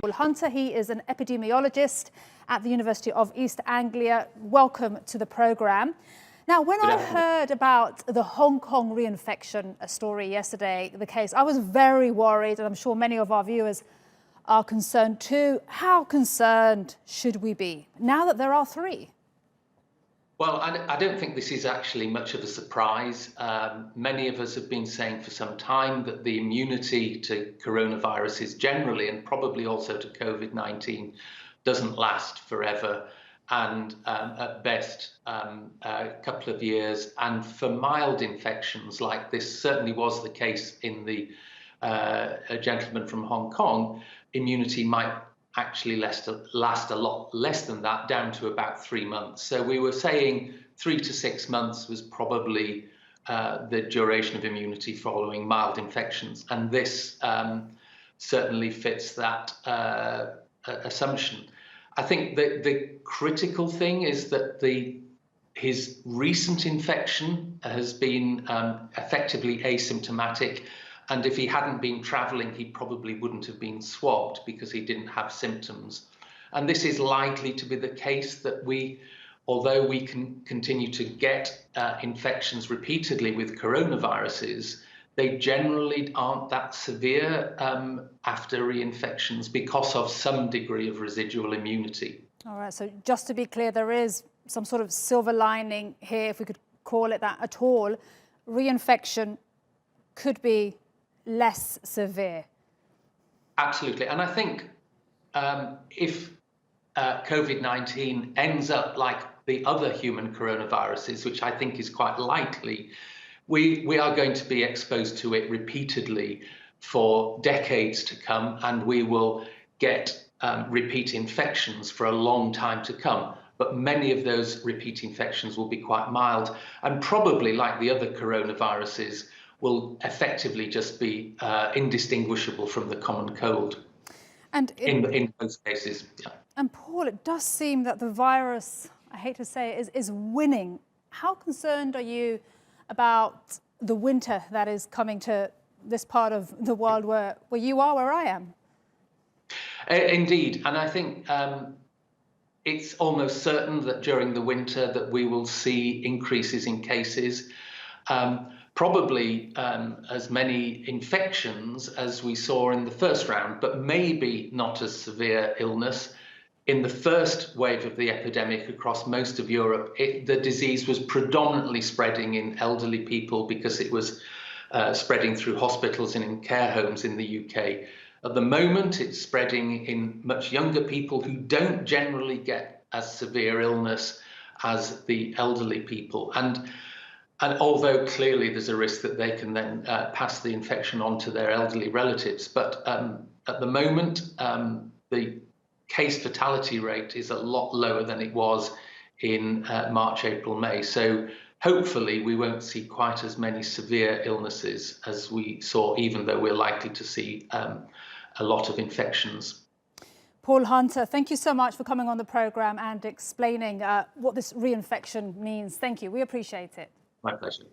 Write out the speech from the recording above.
Paul Hunter. He is an epidemiologist at the University of East Anglia. Welcome to the programme. Now, when I heard about the Hong Kong reinfection story yesterday, the case, I was very worried, and I'm sure many of our viewers are concerned too. How concerned should we be now that there are 3? Well, I don't think this is actually much of a surprise. Many of us have been saying for some time that the immunity to coronaviruses generally, and probably also to COVID-19, doesn't last forever, and at best a couple of years. And for mild infections like this, certainly was the case in the gentleman from Hong Kong, immunity might actually last a lot less than that, down to about 3 months. So we were saying 3 to 6 months was probably the duration of immunity following mild infections. And this certainly fits that assumption. I think that the critical thing is that his recent infection has been effectively asymptomatic. And if he hadn't been travelling, he probably wouldn't have been swabbed because he didn't have symptoms. And this is likely to be the case that although we can continue to get infections repeatedly with coronaviruses, they generally aren't that severe after reinfections because of some degree of residual immunity. All right, so just to be clear, there is some sort of silver lining here, if we could call it that at all. Reinfection could be less severe. Absolutely. And I think if COVID-19 ends up like the other human coronaviruses, which I think is quite likely, we are going to be exposed to it repeatedly for decades to come, and we will get repeat infections for a long time to come. But many of those repeat infections will be quite mild, and probably, like the other coronaviruses, will effectively just be indistinguishable from the common cold. And in most cases, yeah. And Paul, it does seem that the virus, I hate to say it, is winning. How concerned are you about the winter that is coming to this part of the world where you are, where I am? Indeed, and I think it's almost certain that during the winter that we will see increases in cases. Probably as many infections as we saw in the first round, but maybe not as severe illness. In the first wave of the epidemic across most of Europe, the disease was predominantly spreading in elderly people because it was spreading through hospitals and in care homes in the UK. At the moment, it's spreading in much younger people who don't generally get as severe illness as the elderly people. And although clearly there's a risk that they can then pass the infection on to their elderly relatives. But at the moment, the case fatality rate is a lot lower than it was in March, April, May. So hopefully we won't see quite as many severe illnesses as we saw, even though we're likely to see a lot of infections. Paul Hunter, thank you so much for coming on the programme and explaining what this reinfection means. Thank you. We appreciate it. My pleasure.